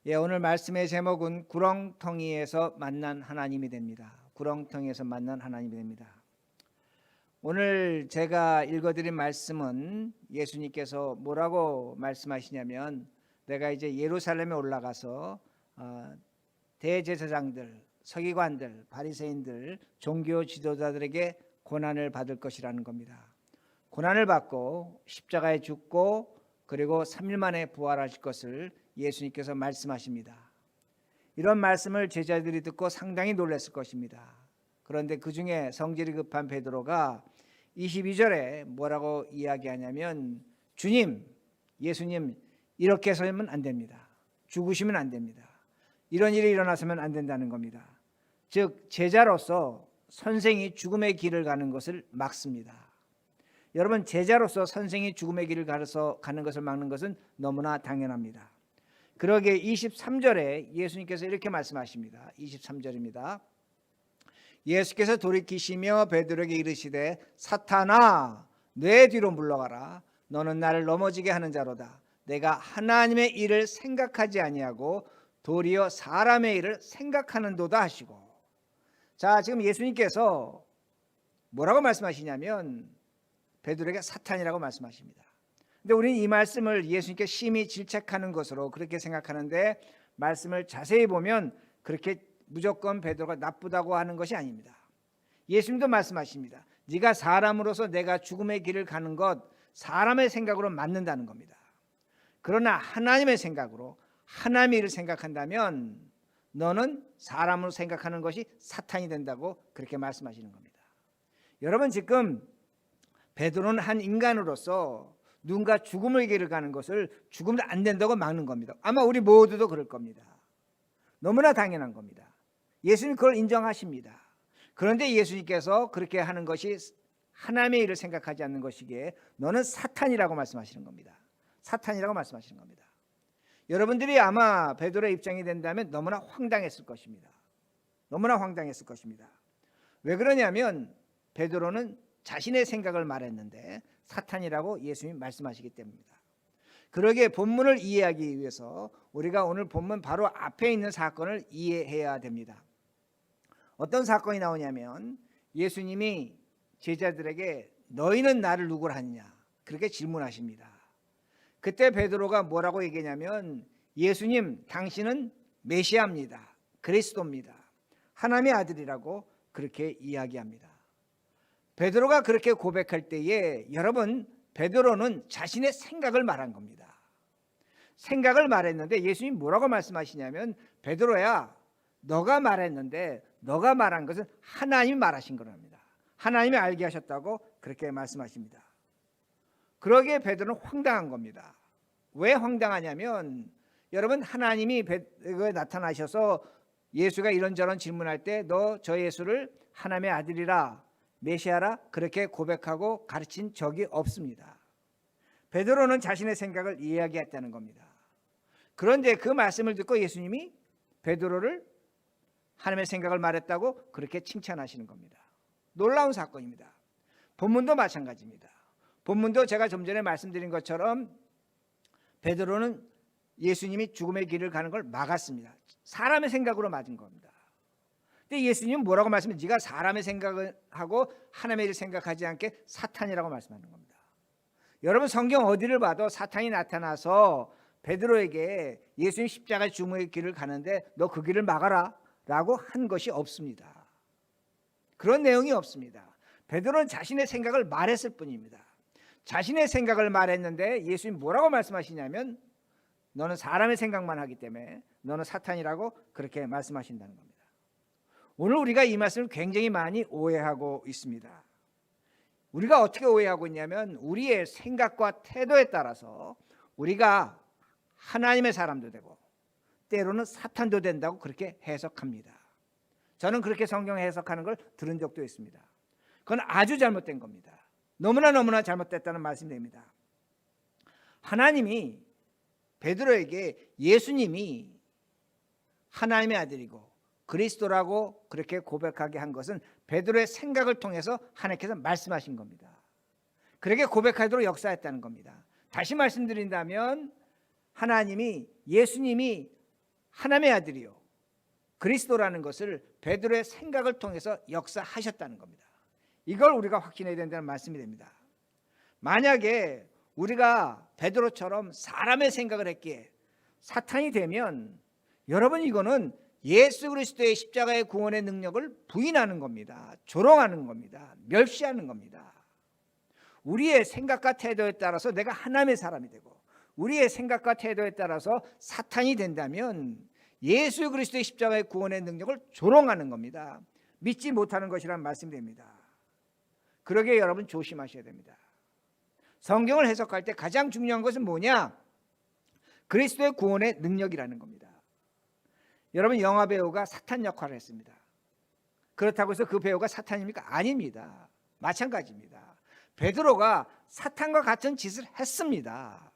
오늘 말씀의 제목은 구렁텅이에서 만난 하나님이 됩니다. 구렁텅이에서 만난 하나님이 됩니다. 오늘 제가 읽어드린 말씀은 예수님께서 뭐라고 말씀하시냐면, 내가 이제 예루살렘에 올라가서 대제사장들, 서기관들, 바리새인들, 종교 지도자들에게 고난을 받을 것이라는 겁니다. 고난을 받고 십자가에 죽고 그리고 3일 만에 부활하실 것을 예수님께서 말씀하십니다. 이런 말씀을 제자들이 듣고 상당히 놀랐을 것입니다. 그런데 그 중에 성질이 급한 베드로가 22절에 뭐라고 이야기하냐면, 주님, 예수님, 이렇게 해서는 안 됩니다. 죽으시면 안 됩니다. 이런 일이 일어나서는 안 된다는 겁니다. 즉 제자로서 선생이 죽음의 길을 가는 것을 막습니다. 여러분, 제자로서 선생이 죽음의 길을 가는 것을 막는 것은 너무나 당연합니다. 그러기에 23절에 예수님께서 이렇게 말씀하십니다. 23절입니다. 예수께서 돌이키시며 베드로에게 이르시되, 사탄아, 내 뒤로 물러가라. 너는 나를 넘어지게 하는 자로다. 내가 하나님의 일을 생각하지 아니하고 도리어 사람의 일을 생각하는도다 하시고. 자, 지금 예수님께서 뭐라고 말씀하시냐면 베드로에게 사탄이라고 말씀하십니다. 근데 우리는 이 말씀을 예수님께 심히 질책하는 것으로 그렇게 생각하는데, 말씀을 자세히 보면 그렇게 무조건 베드로가 나쁘다고 하는 것이 아닙니다. 예수님도 말씀하십니다. 네가 사람으로서 내가 죽음의 길을 가는 것, 사람의 생각으로 맞는다는 겁니다. 그러나 하나님의 생각으로 하나님의 일을 생각한다면 너는 사람으로 생각하는 것이 사탄이 된다고 그렇게 말씀하시는 겁니다. 여러분, 지금 베드로는 한 인간으로서 누군가 죽음의 길을 가는 것을 죽으면 안 된다고 막는 겁니다. 아마 우리 모두도 그럴 겁니다. 너무나 당연한 겁니다. 예수님 그걸 인정하십니다. 그런데 예수님께서 그렇게 하는 것이 하나님의 일을 생각하지 않는 것이기에 너는 사탄이라고 말씀하시는 겁니다. 사탄이라고 말씀하시는 겁니다. 여러분들이 아마 베드로의 입장이 된다면 너무나 황당했을 것입니다. 너무나 황당했을 것입니다. 왜 그러냐면 베드로는 자신의 생각을 말했는데 사탄이라고 예수님이 말씀하시기 때문입니다. 그러기에 본문을 이해하기 위해서 우리가 오늘 본문 바로 앞에 있는 사건을 이해해야 됩니다. 어떤 사건이 나오냐면, 예수님이 제자들에게 너희는 나를 누구라 하느냐 그렇게 질문하십니다. 그때 베드로가 뭐라고 얘기하냐면, 예수님, 당신은 메시아입니다. 그리스도입니다. 하나님의 아들이라고 그렇게 이야기합니다. 베드로가 그렇게 고백할 때에 여러분, 베드로는 자신의 생각을 말한 겁니다. 생각을 말했는데 예수님이 뭐라고 말씀하시냐면, 베드로야, 너가 말했는데 너가 말한 것은 하나님이 말하신 거랍니다. 하나님이 알게 하셨다고 그렇게 말씀하십니다. 그러기에 베드로는 황당한 겁니다. 왜 황당하냐면, 여러분, 하나님이 베드로에 나타나셔서 예수가 이런저런 질문할 때 너 저 예수를 하나님의 아들이라, 메시아라 그렇게 고백하고 가르친 적이 없습니다. 베드로는 자신의 생각을 이야기했다는 겁니다. 그런데 그 말씀을 듣고 예수님이 베드로를 하나님의 생각을 말했다고 그렇게 칭찬하시는 겁니다. 놀라운 사건입니다. 본문도 마찬가지입니다. 본문도 제가 좀 전에 말씀드린 것처럼 베드로는 예수님이 죽음의 길을 가는 걸 막았습니다. 사람의 생각으로 맞은 겁니다. 근데 예수님은 뭐라고 말씀해요? 네가 사람의 생각을 하고 하나님의 일을 생각하지 않게 사탄이라고 말씀하는 겁니다. 여러분, 성경 어디를 봐도 사탄이 나타나서 베드로에게 예수님 십자가 죽음의 길을 가는데 너 그 길을 막아라 라고 한 것이 없습니다. 그런 내용이 없습니다. 베드로는 자신의 생각을 말했을 뿐입니다. 자신의 생각을 말했는데 예수님 뭐라고 말씀하시냐면, 너는 사람의 생각만 하기 때문에 너는 사탄이라고 그렇게 말씀하신다는 겁니다. 오늘 우리가 이 말씀을 굉장히 많이 오해하고 있습니다. 우리가 어떻게 오해하고 있냐면, 우리의 생각과 태도에 따라서 우리가 하나님의 사람도 되고 때로는 사탄도 된다고 그렇게 해석합니다. 저는 그렇게 성경 해석하는 걸 들은 적도 있습니다. 그건 아주 잘못된 겁니다. 너무나 잘못됐다는 말씀이 됩니다. 하나님이 베드로에게 예수님이 하나님의 아들이고 그리스도라고 그렇게 고백하게 한 것은 베드로의 생각을 통해서 하나님께서 말씀하신 겁니다. 그렇게 고백하도록 역사했다는 겁니다. 다시 말씀드린다면, 하나님이 예수님이 하나님의 아들이요 그리스도라는 것을 베드로의 생각을 통해서 역사하셨다는 겁니다. 이걸 우리가 확신해야 된다는 말씀이 됩니다. 만약에 우리가 베드로처럼 사람의 생각을 했기에 사탄이 되면 여러분 이거는 예수 그리스도의 십자가의 구원의 능력을 부인하는 겁니다. 조롱하는 겁니다. 멸시하는 겁니다. 우리의 생각과 태도에 따라서 내가 하나님의 사람이 되고 우리의 생각과 태도에 따라서 사탄이 된다면 예수 그리스도의 십자가의 구원의 능력을 조롱하는 겁니다. 믿지 못하는 것이란 말씀입니다. 그러기에 여러분 조심하셔야 됩니다. 성경을 해석할 때 가장 중요한 것은 뭐냐? 그리스도의 구원의 능력이라는 겁니다. 여러분 영화 배우가 사탄 역할을 했습니다. 그렇다고 해서 그 배우가 사탄입니까? 아닙니다. 마찬가지입니다. 베드로가 사탄과 같은 짓을 했습니다.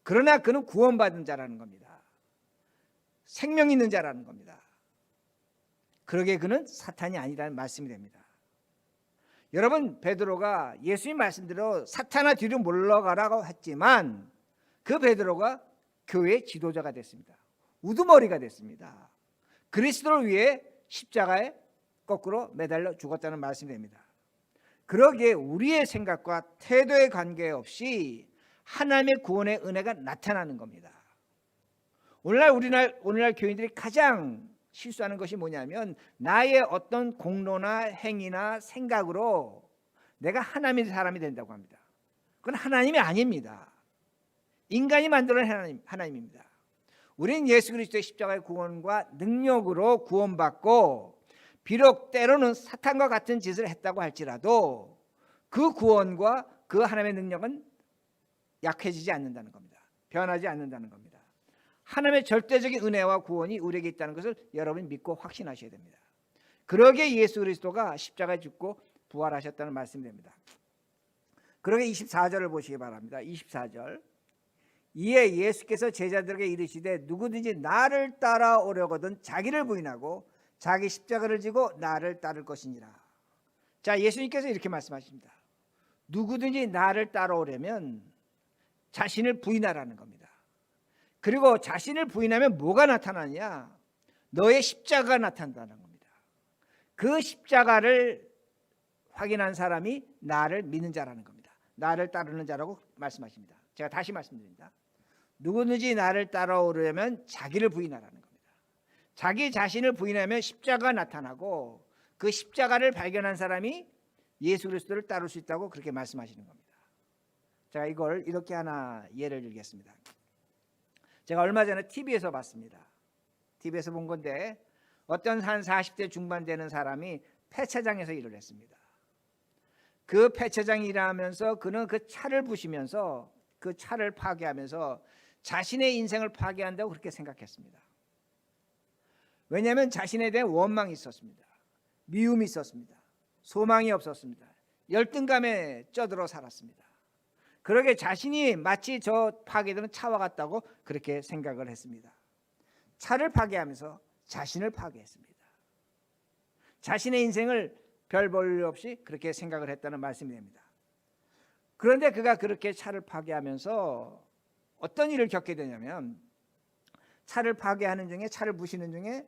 그러나 그는 구원받은 자라는 겁니다. 생명 있는 자라는 겁니다. 그러기에 그는 사탄이 아니라는 말씀이 됩니다. 여러분 베드로가 예수님 말씀대로 사탄아 뒤로 물러가라고 했지만 그 베드로가 교회의 지도자가 됐습니다. 우두머리가 됐습니다. 그리스도를 위해 십자가에 거꾸로 매달려 죽었다는 말씀이 됩니다. 그러기에 우리의 생각과 태도에 관계없이 하나님의 구원의 은혜가 나타나는 겁니다. 오늘날 교인들이 가장 실수하는 것이 뭐냐면 나의 어떤 공로나 행위나 생각으로 내가 하나님의 사람이 된다고 합니다. 그건 하나님이 아닙니다. 인간이 만들어낸 하나님입니다. 우리는 예수 그리스도의 십자가의 구원과 능력으로 구원받고 비록 때로는 사탄과 같은 짓을 했다고 할지라도 그 구원과 그 하나님의 능력은 약해지지 않는다는 겁니다. 변하지 않는다는 겁니다. 하나님의 절대적인 은혜와 구원이 우리에게 있다는 것을 여러분이 믿고 확신하셔야 됩니다. 그러기에 예수 그리스도가 십자가에 죽고 부활하셨다는 말씀이 됩니다. 그러기에 24절을 보시기 바랍니다. 24절 이에 예수께서 제자들에게 이르시되 누구든지 나를 따라오려거든 자기를 부인하고 자기 십자가를 지고 나를 따를 것이니라. 자, 예수님께서 이렇게 말씀하십니다. 누구든지 나를 따라오려면 자신을 부인하라는 겁니다. 그리고 자신을 부인하면 뭐가 나타나냐? 너의 십자가가 나타난다는 겁니다. 그 십자가를 확인한 사람이 나를 믿는 자라는 겁니다. 나를 따르는 자라고 말씀하십니다. 제가 다시 말씀드립니다. 누구든지 나를 따라오려면 자기를 부인하라는 겁니다. 자기 자신을 부인하면 십자가가 나타나고 그 십자가를 발견한 사람이 예수 그리스도를 따를 수 있다고 그렇게 말씀하시는 겁니다. 제가 이걸 이렇게 하나 예를 들겠습니다. 제가 얼마 전에 TV에서 봤습니다. TV에서 본 건데 어떤 한 40대 중반 되는 사람이 폐차장에서 일을 했습니다. 그 폐차장 일하면서 그는 그 차를 부시면서 그 차를 파괴하면서 자신의 인생을 파괴한다고 그렇게 생각했습니다. 왜냐하면 자신에 대한 원망이 있었습니다. 미움이 있었습니다. 소망이 없었습니다. 열등감에 쪄들어 살았습니다. 그러게 자신이 마치 저 파괴되는 차와 같다고 그렇게 생각을 했습니다. 차를 파괴하면서 자신을 파괴했습니다. 자신의 인생을 별 볼 없이 그렇게 생각을 했다는 말씀이 됩니다. 그런데 그가 그렇게 차를 파괴하면서 어떤 일을 겪게 되냐면 차를 파괴하는 중에 차를 부시는 중에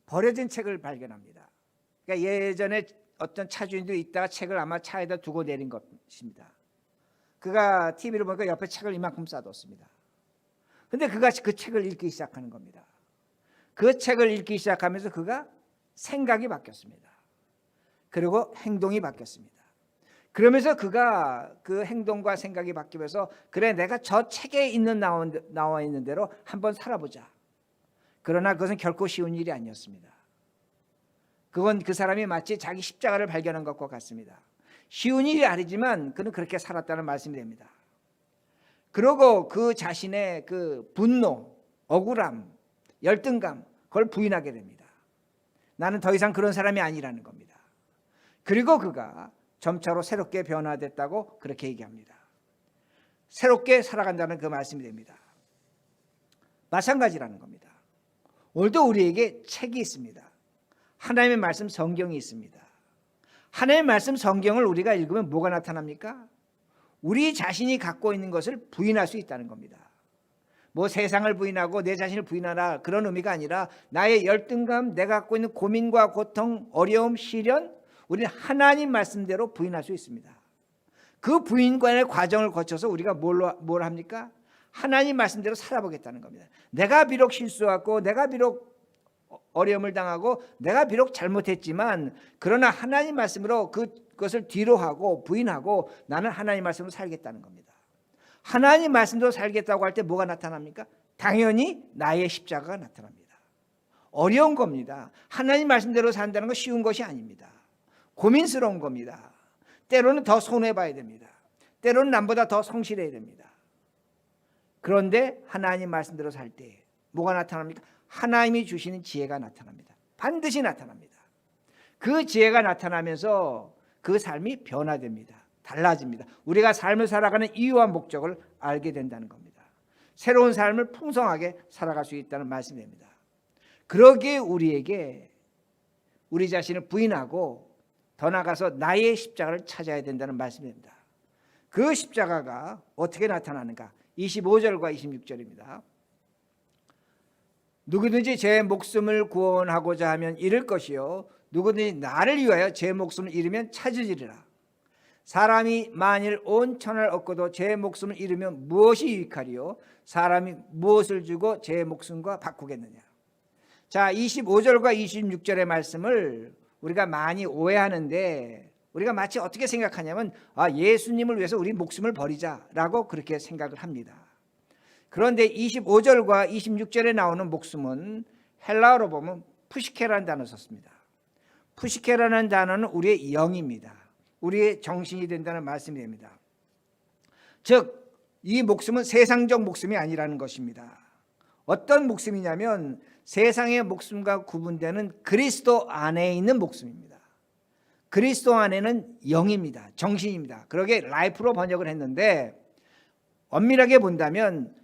버려진 책을 발견합니다. 그러니까 예전에 어떤 차주인들이 있다가 책을 아마 차에다 두고 내린 것입니다. 그가 TV를 보니까 옆에 책을 이만큼 쌓아뒀습니다. 그런데 그가 그 책을 읽기 시작하는 겁니다. 그 책을 읽기 시작하면서 그가 생각이 바뀌었습니다. 그리고 행동이 바뀌었습니다. 그러면서 그가 그 행동과 생각이 바뀌면서 그래 내가 저 책에 나와 있는 대로 한번 살아보자. 그러나 그것은 결코 쉬운 일이 아니었습니다. 그건 그 사람이 마치 자기 십자가를 발견한 것과 같습니다. 쉬운 일이 아니지만 그는 그렇게 살았다는 말씀이 됩니다. 그리고 그 자신의 그 분노, 억울함, 열등감 그걸 부인하게 됩니다. 나는 더 이상 그런 사람이 아니라는 겁니다. 그리고 그가 점차로 새롭게 변화됐다고 그렇게 얘기합니다. 새롭게 살아간다는 그 말씀이 됩니다. 마찬가지라는 겁니다. 오늘도 우리에게 책이 있습니다. 하나님의 말씀 성경이 있습니다. 하나님의 말씀 성경을 우리가 읽으면 뭐가 나타납니까? 우리 자신이 갖고 있는 것을 부인할 수 있다는 겁니다. 뭐 세상을 부인하고 내 자신을 부인하라 그런 의미가 아니라 나의 열등감, 내가 갖고 있는 고민과 고통, 어려움, 시련 우리는 하나님 말씀대로 부인할 수 있습니다. 그 부인과의 과정을 거쳐서 우리가 뭘 합니까? 하나님 말씀대로 살아보겠다는 겁니다. 내가 비록 실수하고 내가 비록 어려움을 당하고 내가 비록 잘못했지만 그러나 하나님 말씀으로 그것을 뒤로 하고 부인하고 나는 하나님 말씀으로 살겠다는 겁니다. 하나님 말씀대로 살겠다고 할 때 뭐가 나타납니까? 당연히 나의 십자가가 나타납니다. 어려운 겁니다. 하나님 말씀대로 산다는 건 쉬운 것이 아닙니다. 고민스러운 겁니다. 때로는 더 손해봐야 됩니다. 때로는 남보다 더 성실해야 됩니다. 그런데 하나님 말씀대로 살 때 뭐가 나타납니까? 하나님이 주시는 지혜가 나타납니다. 반드시 나타납니다. 그 지혜가 나타나면서 그 삶이 변화됩니다. 달라집니다. 우리가 삶을 살아가는 이유와 목적을 알게 된다는 겁니다. 새로운 삶을 풍성하게 살아갈 수 있다는 말씀입니다. 그러기에 우리에게 우리 자신을 부인하고 더 나아가서 나의 십자가를 찾아야 된다는 말씀입니다. 그 십자가가 어떻게 나타나는가? 25절과 26절입니다. 누구든지 제 목숨을 구원하고자 하면 잃을 것이요 누구든지 나를 위하여 제 목숨을 잃으면 찾으리라. 사람이 만일 온 천하를 얻고도 제 목숨을 잃으면 무엇이 유익하리요? 사람이 무엇을 주고 제 목숨과 바꾸겠느냐? 자, 25절과 26절의 말씀을 우리가 많이 오해하는데 우리가 마치 어떻게 생각하냐면 예수님을 위해서 우리 목숨을 버리자라고 그렇게 생각을 합니다. 그런데 25절과 26절에 나오는 목숨은 헬라어로 보면 푸시케라는 단어를 썼습니다. 푸시케라는 단어는 우리의 영입니다. 우리의 정신이 된다는 말씀이 됩니다. 즉 이 목숨은 세상적 목숨이 아니라는 것입니다. 어떤 목숨이냐면 세상의 목숨과 구분되는 그리스도 안에 있는 목숨입니다. 그리스도 안에는 영입니다. 정신입니다. 그러게 라이프로 번역을 했는데 엄밀하게 본다면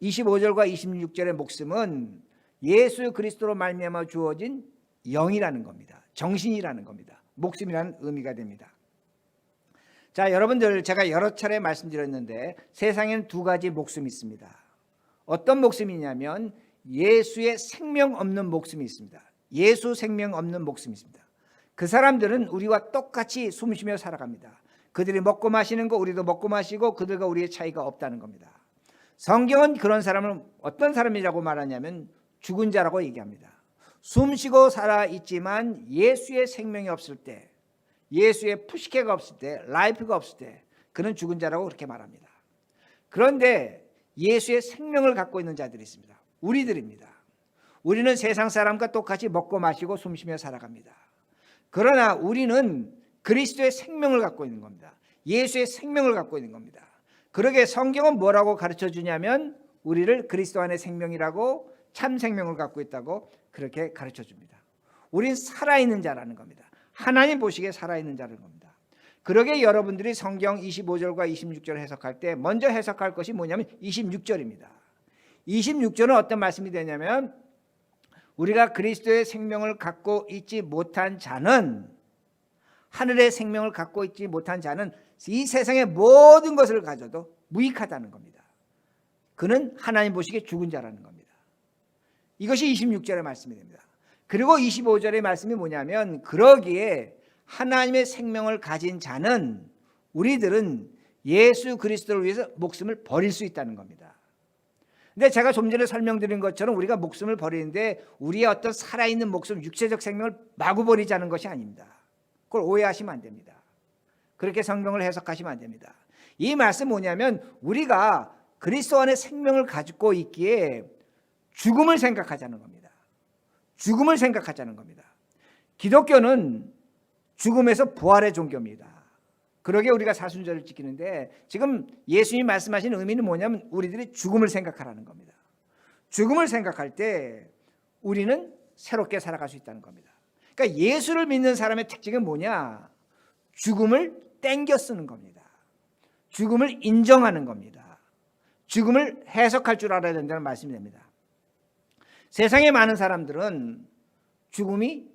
25절과 26절의 목숨은 예수 그리스도로 말미암아 주어진 영이라는 겁니다. 정신이라는 겁니다. 목숨이라는 의미가 됩니다. 자, 여러분들 제가 여러 차례 말씀드렸는데 세상에는 두 가지 목숨이 있습니다. 어떤 목숨이냐면 예수의 생명 없는 목숨이 있습니다. 예수 생명 없는 목숨이 있습니다. 그 사람들은 우리와 똑같이 숨쉬며 살아갑니다. 그들이 먹고 마시는 거 우리도 먹고 마시고 그들과 우리의 차이가 없다는 겁니다. 성경은 그런 사람을 어떤 사람이라고 말하냐면 죽은 자라고 얘기합니다. 숨쉬고 살아있지만 예수의 생명이 없을 때, 예수의 푸시케가 없을 때, 라이프가 없을 때 그는 죽은 자라고 그렇게 말합니다. 그런데 예수의 생명을 갖고 있는 자들이 있습니다. 우리들입니다. 우리는 세상 사람과 똑같이 먹고 마시고 숨쉬며 살아갑니다. 그러나 우리는 그리스도의 생명을 갖고 있는 겁니다. 예수의 생명을 갖고 있는 겁니다. 그러게 성경은 뭐라고 가르쳐 주냐면 우리를 그리스도 안의 생명이라고 참 생명을 갖고 있다고 그렇게 가르쳐 줍니다. 우린 살아있는 자라는 겁니다. 하나님 보시기에 살아있는 자라는 겁니다. 그러게 여러분들이 성경 25절과 26절을 해석할 때 먼저 해석할 것이 뭐냐면 26절입니다. 26절은 어떤 말씀이 되냐면 우리가 그리스도의 생명을 갖고 있지 못한 자는 하늘의 생명을 갖고 있지 못한 자는 이 세상의 모든 것을 가져도 무익하다는 겁니다. 그는 하나님 보시기에 죽은 자라는 겁니다. 이것이 26절의 말씀이 됩니다. 그리고 25절의 말씀이 뭐냐면 그러기에 하나님의 생명을 가진 자는 우리들은 예수 그리스도를 위해서 목숨을 버릴 수 있다는 겁니다. 근데 제가 좀 전에 설명드린 것처럼 우리가 목숨을 버리는데 우리의 어떤 살아있는 목숨, 육체적 생명을 마구 버리자는 것이 아닙니다. 그걸 오해하시면 안 됩니다. 그렇게 성경을 해석하시면 안 됩니다. 이 말씀 뭐냐면 우리가 그리스도 안에 생명을 가지고 있기에 죽음을 생각하자는 겁니다. 죽음을 생각하자는 겁니다. 기독교는 죽음에서 부활의 종교입니다. 그러게 우리가 사순절을 지키는데 지금 예수님이 말씀하신 의미는 뭐냐면 우리들이 죽음을 생각하라는 겁니다. 죽음을 생각할 때 우리는 새롭게 살아갈 수 있다는 겁니다. 그러니까 예수를 믿는 사람의 특징은 뭐냐? 죽음을 땡겨 쓰는 겁니다. 죽음을 인정하는 겁니다. 죽음을 해석할 줄 알아야 된다는 말씀이 됩니다. 세상에 많은 사람들은 죽음이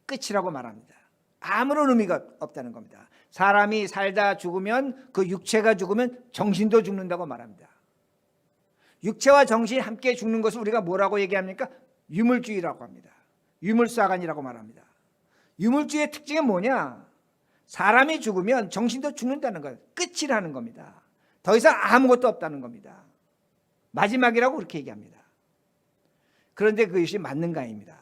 끝이라고 말합니다. 아무런 의미가 없다는 겁니다. 사람이 살다 죽으면 그 육체가 죽으면 정신도 죽는다고 말합니다. 육체와 정신이 함께 죽는 것을 우리가 뭐라고 얘기합니까? 유물주의라고 합니다. 유물사관이라고 말합니다. 유물주의의 특징은 뭐냐? 사람이 죽으면 정신도 죽는다는 거예요. 끝이라는 겁니다. 더 이상 아무것도 없다는 겁니다. 마지막이라고 그렇게 얘기합니다. 그런데 그것이 맞는가입니다.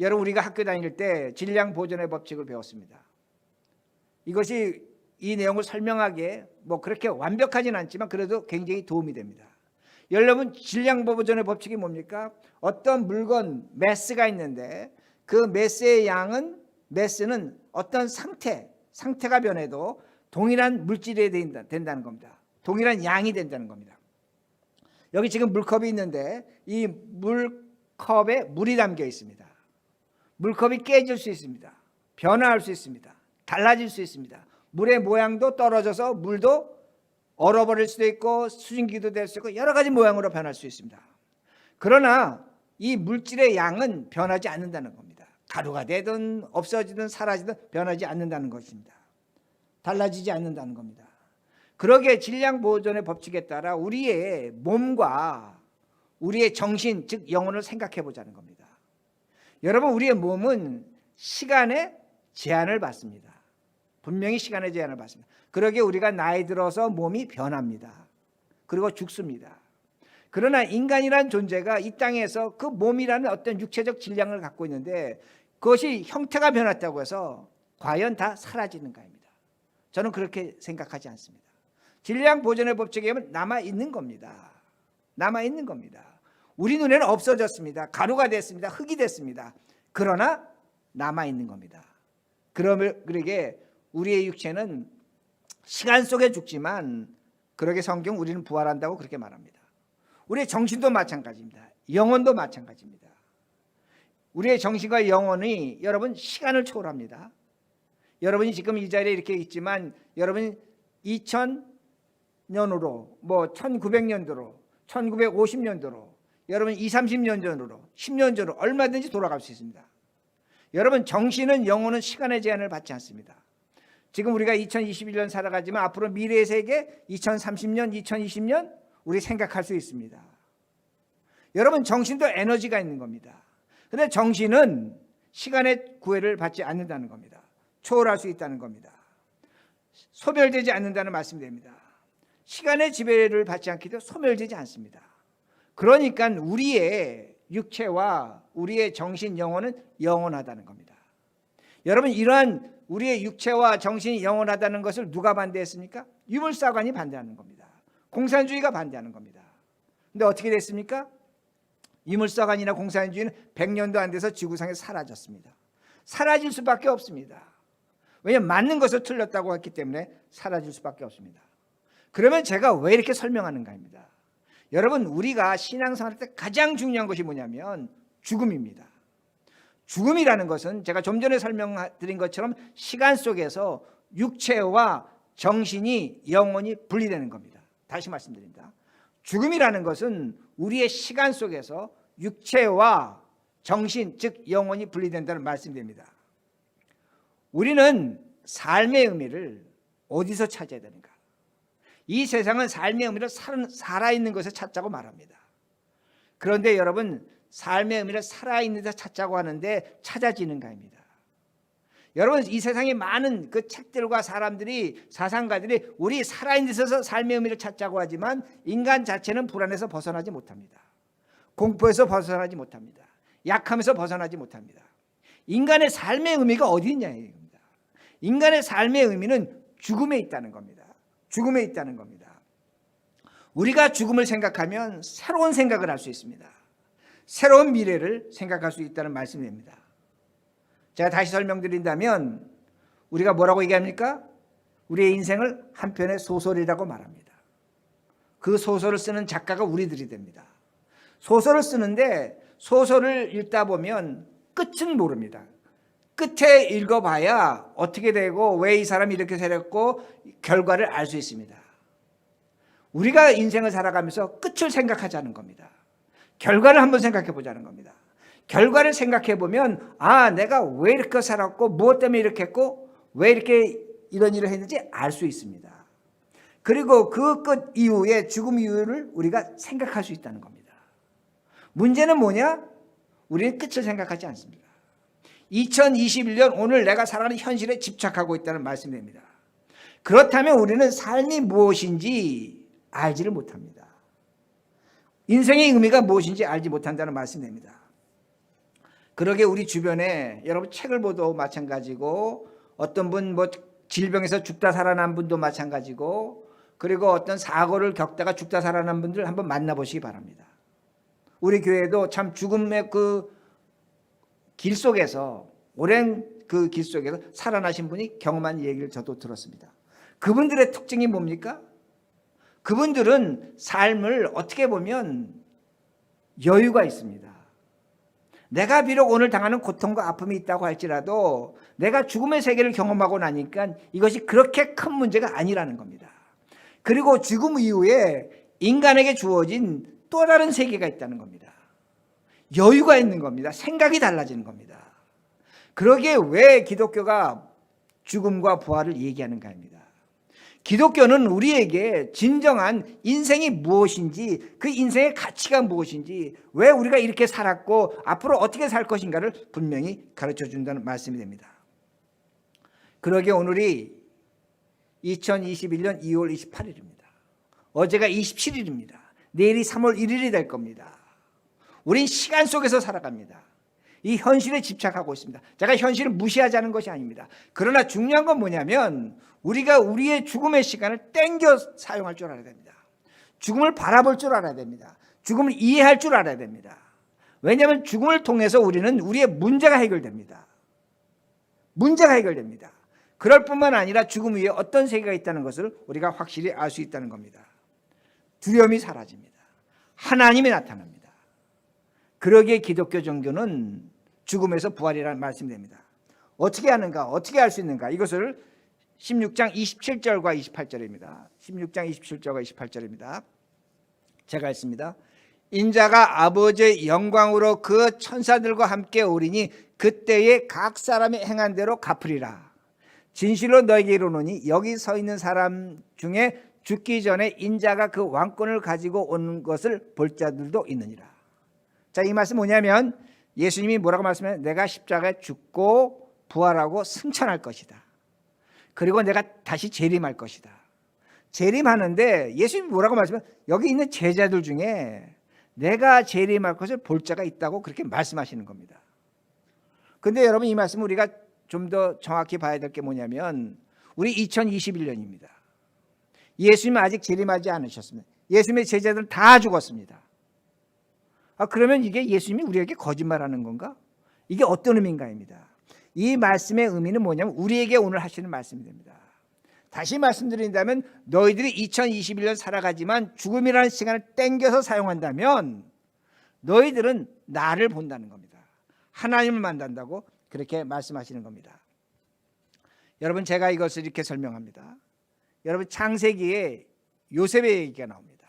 여러분, 우리가 학교 다닐 때 질량 보존의 법칙을 배웠습니다. 이것이 이 내용을 설명하기에 뭐 그렇게 완벽하진 않지만 그래도 굉장히 도움이 됩니다. 여러분, 질량 보존의 법칙이 뭡니까? 어떤 물건, 매스가 있는데 그 매스는 어떤 상태가 변해도 동일한 물질이 된다는 겁니다. 동일한 양이 된다는 겁니다. 여기 지금 물컵이 있는데 이 물컵에 물이 담겨 있습니다. 물컵이 깨질 수 있습니다. 변화할 수 있습니다. 달라질 수 있습니다. 물의 모양도 떨어져서 물도 얼어버릴 수도 있고 수증기도 될 수 있고 여러 가지 모양으로 변할 수 있습니다. 그러나 이 물질의 양은 변하지 않는다는 겁니다. 가루가 되든 없어지든 사라지든 변하지 않는다는 것입니다. 달라지지 않는다는 겁니다. 그러기에 질량 보존의 법칙에 따라 우리의 몸과 우리의 정신, 즉 영혼을 생각해 보자는 겁니다. 여러분, 우리의 몸은 시간의 제한을 받습니다. 분명히 시간의 제한을 받습니다. 그러기에 우리가 나이 들어서 몸이 변합니다. 그리고 죽습니다. 그러나 인간이란 존재가 이 땅에서 그 몸이라는 어떤 육체적 질량을 갖고 있는데 그것이 형태가 변했다고 해서 과연 다 사라지는가입니다. 저는 그렇게 생각하지 않습니다. 질량 보존의 법칙에 의하면 남아있는 겁니다. 남아있는 겁니다. 우리 눈에는 없어졌습니다. 가루가 됐습니다. 흙이 됐습니다. 그러나 남아있는 겁니다. 그러기에 우리의 육체는 시간 속에 죽지만 그러게 성경 우리는 부활한다고 그렇게 말합니다. 우리의 정신도 마찬가지입니다. 영혼도 마찬가지입니다. 우리의 정신과 영혼이 여러분 시간을 초월합니다. 여러분이 지금 이 자리에 이렇게 있지만 여러분이 2000년으로 뭐 1900년도로 1950년도로 여러분 20, 30년 전으로 10년 전으로 얼마든지 돌아갈 수 있습니다. 여러분, 정신은 영혼은 시간의 제한을 받지 않습니다. 지금 우리가 2021년 살아가지만 앞으로 미래의 세계 2030년 2020년 우리 생각할 수 있습니다. 여러분, 정신도 에너지가 있는 겁니다. 그런데 정신은 시간의 구애를 받지 않는다는 겁니다. 초월할 수 있다는 겁니다. 소멸되지 않는다는 말씀입니다. 시간의 지배를 받지 않기 때문에 소멸되지 않습니다. 그러니까 우리의 육체와 우리의 정신, 영혼은 영원하다는 겁니다. 여러분, 이러한 우리의 육체와 정신이 영원하다는 것을 누가 반대했습니까? 유물사관이 반대하는 겁니다. 공산주의가 반대하는 겁니다. 근데 어떻게 됐습니까? 유물사관이나 공산주의는 100년도 안 돼서 지구상에 사라졌습니다. 사라질 수밖에 없습니다. 왜냐하면 맞는 것을 틀렸다고 했기 때문에 사라질 수밖에 없습니다. 그러면 제가 왜 이렇게 설명하는가입니다. 여러분, 우리가 신앙생활 때 가장 중요한 것이 뭐냐면 죽음입니다. 죽음이라는 것은 제가 좀 전에 설명드린 것처럼 시간 속에서 육체와 정신이 영혼이 분리되는 겁니다. 다시 말씀드립니다. 죽음이라는 것은 우리의 시간 속에서 육체와 정신, 즉 영혼이 분리된다는 말씀입니다. 우리는 삶의 의미를 어디서 찾아야 되는가? 이 세상은 삶의 의미를 살아있는 것에 찾자고 말합니다. 그런데 여러분, 삶의 의미를 살아있는 데서 찾자고 하는데 찾아지는가입니다. 여러분, 이 세상에 많은 그 책들과 사람들이, 사상가들이 우리 살아있는 데서 삶의 의미를 찾자고 하지만 인간 자체는 불안에서 벗어나지 못합니다. 공포에서 벗어나지 못합니다. 약함에서 벗어나지 못합니다. 인간의 삶의 의미가 어디 있냐입니다. 인간의 삶의 의미는 죽음에 있다는 겁니다. 죽음에 있다는 겁니다. 우리가 죽음을 생각하면 새로운 생각을 할 수 있습니다. 새로운 미래를 생각할 수 있다는 말씀입니다. 제가 다시 설명드린다면 우리가 뭐라고 얘기합니까? 우리의 인생을 한 편의 소설이라고 말합니다. 그 소설을 쓰는 작가가 우리들이 됩니다. 소설을 쓰는데 소설을 읽다 보면 끝은 모릅니다. 끝에 읽어봐야 어떻게 되고 왜 이 사람이 이렇게 살았고 결과를 알 수 있습니다. 우리가 인생을 살아가면서 끝을 생각하자는 겁니다. 결과를 한번 생각해 보자는 겁니다. 결과를 생각해 보면 내가 왜 이렇게 살았고 무엇 때문에 이렇게 했고 왜 이렇게 이런 일을 했는지 알 수 있습니다. 그리고 그 끝 이후에 죽음 이후를 우리가 생각할 수 있다는 겁니다. 문제는 뭐냐? 우리는 끝을 생각하지 않습니다. 2021년 오늘 내가 살아가는 현실에 집착하고 있다는 말씀입니다. 그렇다면 우리는 삶이 무엇인지 알지를 못합니다. 인생의 의미가 무엇인지 알지 못한다는 말씀입니다. 그러게 우리 주변에 여러분 책을 보도 마찬가지고 어떤 분 뭐 질병에서 죽다 살아난 분도 마찬가지고 그리고 어떤 사고를 겪다가 죽다 살아난 분들 한번 만나보시기 바랍니다. 우리 교회도 참 죽음의 그 길 속에서 오랜 그 길 속에서 살아나신 분이 경험한 얘기를 저도 들었습니다. 그분들의 특징이 뭡니까? 그분들은 삶을 어떻게 보면 여유가 있습니다. 내가 비록 오늘 당하는 고통과 아픔이 있다고 할지라도 내가 죽음의 세계를 경험하고 나니까 이것이 그렇게 큰 문제가 아니라는 겁니다. 그리고 죽음 이후에 인간에게 주어진 또 다른 세계가 있다는 겁니다. 여유가 있는 겁니다. 생각이 달라지는 겁니다. 그러기에 왜 기독교가 죽음과 부활을 얘기하는가입니다. 기독교는 우리에게 진정한 인생이 무엇인지, 그 인생의 가치가 무엇인지, 왜 우리가 이렇게 살았고 앞으로 어떻게 살 것인가를 분명히 가르쳐 준다는 말씀이 됩니다. 그러기에 오늘이 2021년 2월 28일입니다. 어제가 27일입니다. 내일이 3월 1일이 될 겁니다. 우린 시간 속에서 살아갑니다. 이 현실에 집착하고 있습니다. 제가 현실을 무시하자는 것이 아닙니다. 그러나 중요한 건 뭐냐면 우리가 우리의 죽음의 시간을 땡겨 사용할 줄 알아야 됩니다. 죽음을 바라볼 줄 알아야 됩니다. 죽음을 이해할 줄 알아야 됩니다. 왜냐하면 죽음을 통해서 우리는 우리의 문제가 해결됩니다. 문제가 해결됩니다. 그럴 뿐만 아니라 죽음 위에 어떤 세계가 있다는 것을 우리가 확실히 알 수 있다는 겁니다. 두려움이 사라집니다. 하나님이 나타납니다. 그러기에 기독교 종교는 죽음에서 부활이라는 말씀이 됩니다. 어떻게 하는가? 어떻게 할 수 있는가? 이것을 16장 27절과 28절입니다. 16장 27절과 28절입니다. 제가 읽습니다. 인자가 아버지의 영광으로 그 천사들과 함께 오리니 그때에 각 사람이 행한 대로 갚으리라. 진실로 너에게 이르노니 여기 서 있는 사람 중에 죽기 전에 인자가 그 왕권을 가지고 오는 것을 볼 자들도 있느니라. 자, 이 말씀 뭐냐면 예수님이 뭐라고 말씀해요? 내가 십자가에 죽고 부활하고 승천할 것이다. 그리고 내가 다시 재림할 것이다. 재림하는데 예수님이 뭐라고 말씀해요? 여기 있는 제자들 중에 내가 재림할 것을 볼 자가 있다고 그렇게 말씀하시는 겁니다. 그런데 여러분 이 말씀을 우리가 좀 더 정확히 봐야 될 게 뭐냐면 우리 2021년입니다. 예수님은 아직 재림하지 않으셨습니다. 예수님의 제자들은 다 죽었습니다. 그러면 이게 예수님이 우리에게 거짓말하는 건가? 이게 어떤 의미인가입니다. 이 말씀의 의미는 뭐냐면 우리에게 오늘 하시는 말씀이 됩니다. 다시 말씀드린다면 너희들이 2021년 살아가지만 죽음이라는 시간을 땡겨서 사용한다면 너희들은 나를 본다는 겁니다. 하나님을 만난다고 그렇게 말씀하시는 겁니다. 여러분 제가 이것을 이렇게 설명합니다. 여러분 창세기에 요셉의 얘기가 나옵니다.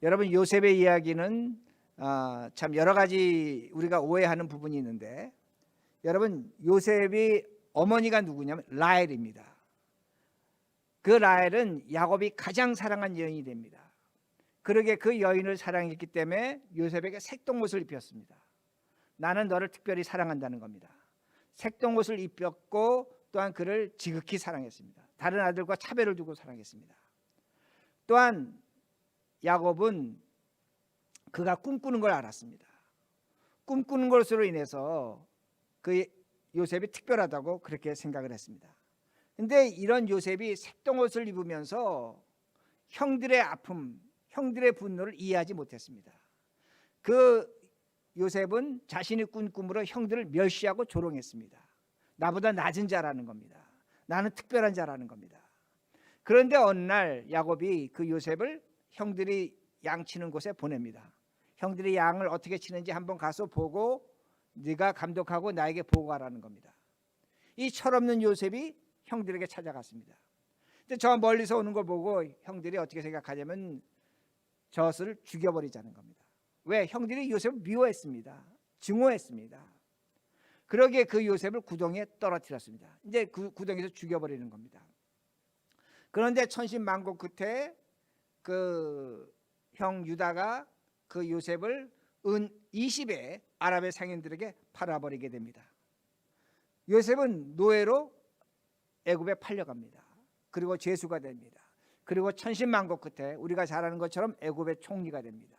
여러분 요셉의 이야기는 참 여러 가지 우리가 오해하는 부분이 있는데 여러분 요셉이 어머니가 누구냐면 라헬입니다. 그 라헬은 야곱이 가장 사랑한 여인이 됩니다. 그러게 그 여인을 사랑했기 때문에 요셉에게 색동옷을 입혔습니다. 나는 너를 특별히 사랑한다는 겁니다. 색동옷을 입혔고 또한 그를 지극히 사랑했습니다. 다른 아들과 차별을 두고 사랑했습니다. 또한 야곱은 그가 꿈꾸는 걸 알았습니다. 꿈꾸는 것으로 인해서 그 요셉이 특별하다고 그렇게 생각을 했습니다. 그런데 이런 요셉이 색동옷을 입으면서 형들의 아픔, 형들의 분노를 이해하지 못했습니다. 그 요셉은 자신이 꾼 꿈으로 형들을 멸시하고 조롱했습니다. 나보다 낮은 자라는 겁니다. 나는 특별한 자라는 겁니다. 그런데 어느 날 야곱이 그 요셉을 형들이 양 치는 곳에 보냅니다. 형들이 양을 어떻게 치는지 한번 가서 보고 네가 감독하고 나에게 보고하라는 겁니다. 이 철없는 요셉이 형들에게 찾아갔습니다. 근데 저 멀리서 오는 걸 보고 형들이 어떻게 생각하냐면 저것을 죽여버리자는 겁니다. 왜? 형들이 요셉을 미워했습니다. 증오했습니다. 그러기에 그 요셉을 구덩이에 떨어뜨렸습니다. 이제 그 구덩이에서 죽여버리는 겁니다. 그런데 천신만고 끝에 그 형 유다가 그 요셉을 은 20에 아랍의 상인들에게 팔아버리게 됩니다. 요셉은 노예로 애굽에 팔려갑니다. 그리고 죄수가 됩니다. 그리고 천신만고 끝에 우리가 잘 아는 것처럼 애굽의 총리가 됩니다.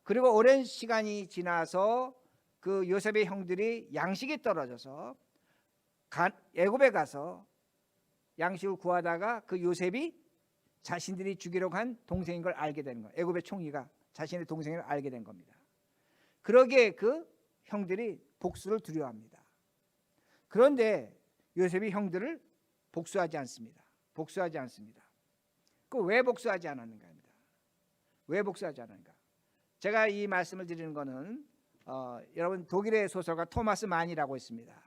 그리고 오랜 시간이 지나서 그 요셉의 형들이 양식이 떨어져서 애굽에 가서 양식을 구하다가 그 요셉이 자신들이 죽이려고 한 동생인 걸 알게 되는 거예요. 애굽의 총리가 자신의 동생을 알게 된 겁니다. 그러기에 그 형들이 복수를 두려워합니다. 그런데 요셉이 형들을 복수하지 않습니다. 복수하지 않습니다. 그 왜 복수하지 않았는가 합니다. 왜 복수하지 않았는가? 제가 이 말씀을 드리는 것은 여러분 독일의 소설가 토마스 만이라고 있습니다.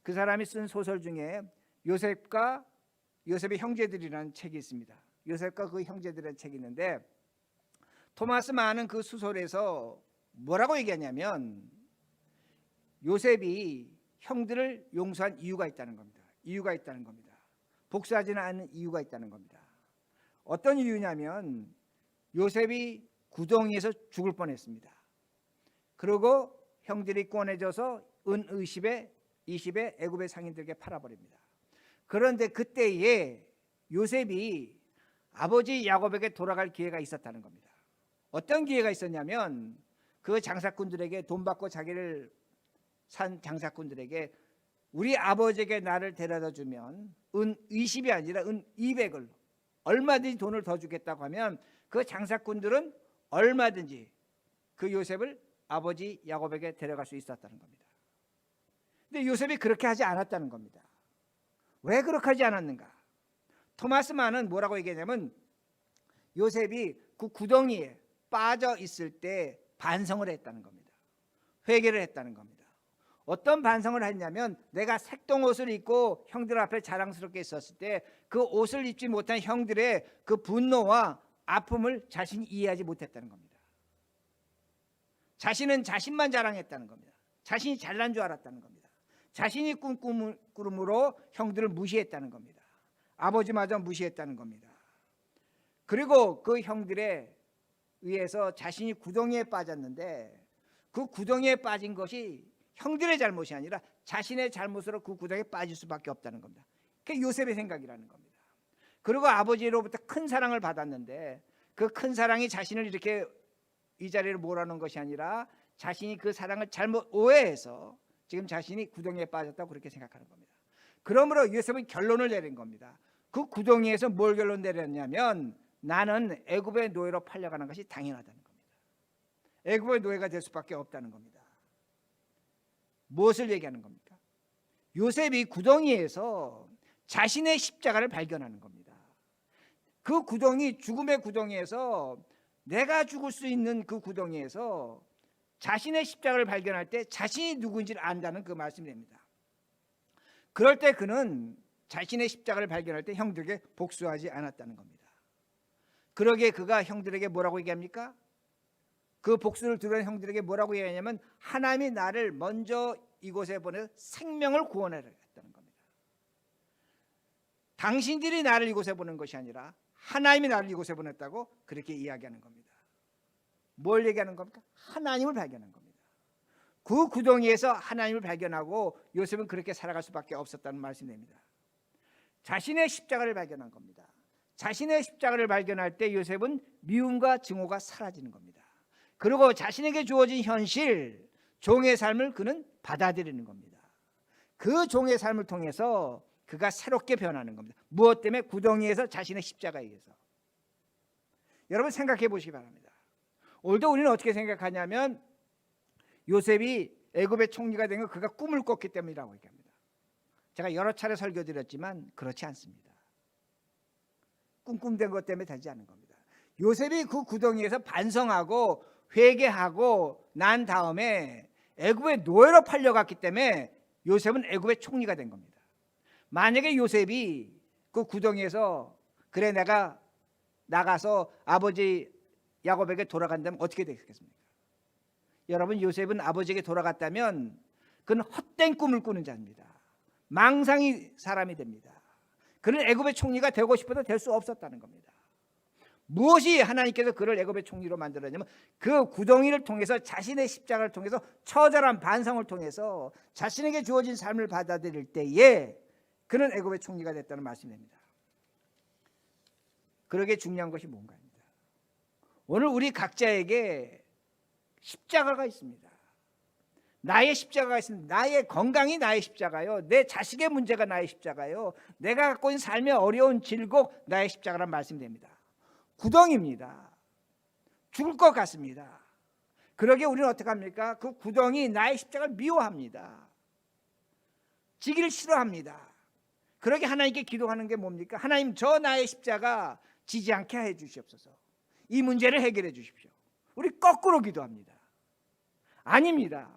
그 사람이 쓴 소설 중에 요셉의 형제들이라는 책이 있습니다. 요셉과 그 형제들이라는 책이 있는데 토마스 만은 그 소설에서 뭐라고 얘기하냐면 요셉이 형들을 용서한 이유가 있다는 겁니다. 이유가 있다는 겁니다. 복수하지는 않는 이유가 있다는 겁니다. 어떤 이유냐면 요셉이 구덩이에서 죽을 뻔했습니다. 그리고 형들이 꺼내줘서 은 20에 애굽의 상인들에게 팔아버립니다. 그런데 그때에 요셉이 아버지 야곱에게 돌아갈 기회가 있었다는 겁니다. 어떤 기회가 있었냐면 그 장사꾼들에게 돈 받고 자기를 산 장사꾼들에게 우리 아버지에게 나를 데려다 주면 은 20이 아니라 은 200을 얼마든지 돈을 더 주겠다고 하면 그 장사꾼들은 얼마든지 그 요셉을 아버지 야곱에게 데려갈 수 있었다는 겁니다. 근데 요셉이 그렇게 하지 않았다는 겁니다. 왜 그렇게 하지 않았는가? 토마스 만은 뭐라고 얘기하냐면 요셉이 그 구덩이에 빠져 있을 때 반성을 했다는 겁니다. 회개를 했다는 겁니다. 어떤 반성을 했냐면 내가 색동옷을 입고 형들 앞에 자랑스럽게 있었을 때 그 옷을 입지 못한 형들의 그 분노와 아픔을 자신이 이해하지 못했다는 겁니다. 자신은 자신만 자랑했다는 겁니다. 자신이 잘난 줄 알았다는 겁니다. 자신이 꿈꾸므로 형들을 무시했다는 겁니다. 아버지마저 무시했다는 겁니다. 그리고 그 형들에 의해서 자신이 구덩이에 빠졌는데 그 구덩이에 빠진 것이 형들의 잘못이 아니라 자신의 잘못으로 그 구덩이에 빠질 수밖에 없다는 겁니다. 그게 요셉의 생각이라는 겁니다. 그리고 아버지로부터 큰 사랑을 받았는데 그 큰 사랑이 자신을 이렇게 이 자리를 몰아넣은 것이 아니라 자신이 그 사랑을 잘못 오해해서 지금 자신이 구덩이에 빠졌다고 그렇게 생각하는 겁니다. 그러므로 요셉은 결론을 내린 겁니다. 그 구덩이에서 뭘 결론 내렸냐면 나는 애굽의 노예로 팔려가는 것이 당연하다는 겁니다. 애굽의 노예가 될 수밖에 없다는 겁니다. 무엇을 얘기하는 겁니까? 요셉이 구덩이에서 자신의 십자가를 발견하는 겁니다. 그 구덩이, 죽음의 구덩이에서 내가 죽을 수 있는 그 구덩이에서 자신의 십자가를 발견할 때 자신이 누구인지를 안다는 그 말씀이 됩니다. 그럴 때 그는 자신의 십자가를 발견할 때 형들에게 복수하지 않았다는 겁니다. 그러기에 그가 형들에게 뭐라고 얘기합니까? 그 복수를 들은 형들에게 뭐라고 얘기하냐면 하나님이 나를 먼저 이곳에 보내서 생명을 구원하려 했다는 겁니다. 당신들이 나를 이곳에 보낸 것이 아니라 하나님이 나를 이곳에 보냈다고 그렇게 이야기하는 겁니다. 뭘 얘기하는 겁니까? 하나님을 발견한 겁니다. 그 구덩이에서 하나님을 발견하고 요셉은 그렇게 살아갈 수밖에 없었다는 말씀입니다. 자신의 십자가를 발견한 겁니다. 자신의 십자가를 발견할 때 요셉은 미움과 증오가 사라지는 겁니다. 그리고 자신에게 주어진 현실, 종의 삶을 그는 받아들이는 겁니다. 그 종의 삶을 통해서 그가 새롭게 변하는 겁니다. 무엇 때문에? 구덩이에서 자신의 십자가에 의해서. 여러분 생각해 보시기 바랍니다. 오늘도 우리는 어떻게 생각하냐면 요셉이 애굽의 총리가 된 건 그가 꿈을 꿨기 때문이라고 얘기합니다. 제가 여러 차례 설교드렸지만 그렇지 않습니다. 꿈된 것 때문에 되지 않은 겁니다. 요셉이 그 구덩이에서 반성하고 회개하고 난 다음에 애굽의 노예로 팔려갔기 때문에 요셉은 애굽의 총리가 된 겁니다. 만약에 요셉이 그 구덩이에서 그래 내가 나가서 아버지 야곱에게 돌아간다면 어떻게 되겠습니까? 여러분 요셉은 아버지에게 돌아갔다면 그는 헛된 꿈을 꾸는 자입니다. 망상이 사람이 됩니다. 그는 애굽의 총리가 되고 싶어도 될 수 없었다는 겁니다. 무엇이 하나님께서 그를 애굽의 총리로 만들었냐면 그 구덩이를 통해서 자신의 십자가를 통해서 처절한 반성을 통해서 자신에게 주어진 삶을 받아들일 때에 그는 애굽의 총리가 됐다는 말씀입니다. 그러게 중요한 것이 뭔가입니다. 오늘 우리 각자에게 십자가가 있습니다. 나의 십자가가 있습니다. 나의 건강이 나의 십자가요. 내 자식의 문제가 나의 십자가요. 내가 갖고 있는 삶의 어려운 질곡 나의 십자가란 말씀됩니다. 구덩이입니다. 죽을 것 같습니다. 그러게 우리는 어떻게 합니까? 그 구덩이 나의 십자가를 미워합니다. 지기를 싫어합니다. 그러게 하나님께 기도하는 게 뭡니까? 하나님, 저 나의 십자가 지지 않게 해 주시옵소서. 이 문제를 해결해 주십시오. 우리 거꾸로 기도합니다. 아닙니다.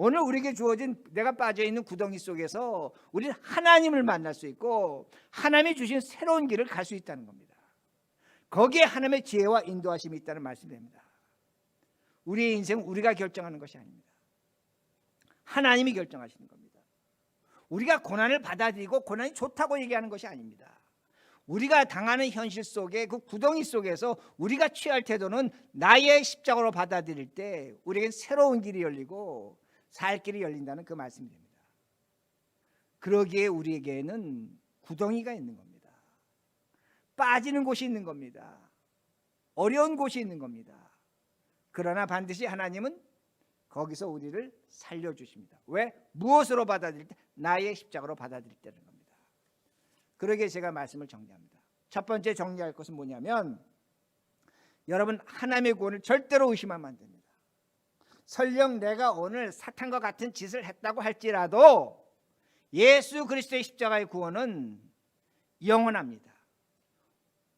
오늘 우리에게 주어진 내가 빠져있는 구덩이 속에서 우리는 하나님을 만날 수 있고 하나님이 주신 새로운 길을 갈 수 있다는 겁니다. 거기에 하나님의 지혜와 인도하심이 있다는 말씀입니다. 우리의 인생은 우리가 결정하는 것이 아닙니다. 하나님이 결정하시는 겁니다. 우리가 고난을 받아들이고 고난이 좋다고 얘기하는 것이 아닙니다. 우리가 당하는 현실 속에 그 구덩이 속에서 우리가 취할 태도는 나의 십자가로 받아들일 때 우리에겐 새로운 길이 열리고 살 길이 열린다는 그 말씀입니다. 그러기에 우리에게는 구덩이가 있는 겁니다. 빠지는 곳이 있는 겁니다. 어려운 곳이 있는 겁니다. 그러나 반드시 하나님은 거기서 우리를 살려주십니다. 왜? 무엇으로 받아들일 때? 나의 십자가로 받아들일 때는 겁니다. 그러기에 제가 말씀을 정리합니다. 첫 번째 정리할 것은 뭐냐면 여러분, 하나님의 구원을 절대로 의심하면 안 됩니다. 설령 내가 오늘 사탄과 같은 짓을 했다고 할지라도 예수 그리스도의 십자가의 구원은 영원합니다.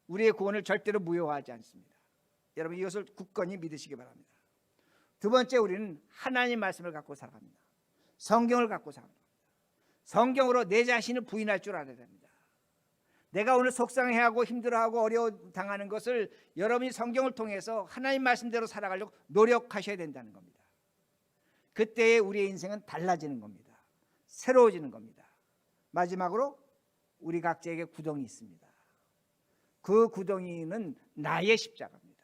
우리의 구원을 절대로 무효하지 않습니다. 여러분, 이것을 굳건히 믿으시기 바랍니다. 두 번째, 우리는 하나님 말씀을 갖고 살아갑니다. 성경을 갖고 살아갑니다. 성경으로 내 자신을 부인할 줄 알아야 됩니다. 내가 오늘 속상해하고 힘들어하고 어려워 당하는 것을 여러분이 성경을 통해서 하나님 말씀대로 살아가려고 노력하셔야 된다는 겁니다. 그때에 우리의 인생은 달라지는 겁니다. 새로워지는 겁니다. 마지막으로 우리 각자에게 구덩이 있습니다. 그 구덩이는 나의 십자가입니다.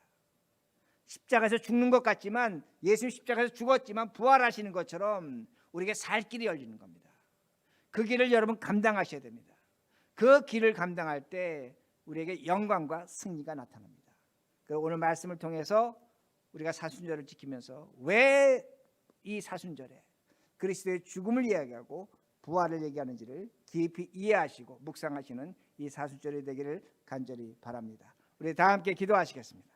십자가에서 죽는 것 같지만 예수 십자가에서 죽었지만 부활하시는 것처럼 우리에게 살 길이 열리는 겁니다. 그 길을 여러분 감당하셔야 됩니다. 그 길을 감당할 때 우리에게 영광과 승리가 나타납니다. 그리고 오늘 말씀을 통해서 우리가 사순절을 지키면서 왜 이 사순절에 그리스도의 죽음을 이야기하고 부활을 얘기하는지를 깊이 이해하시고 묵상하시는 이 사순절이 되기를 간절히 바랍니다. 우리 다 함께 기도하시겠습니다.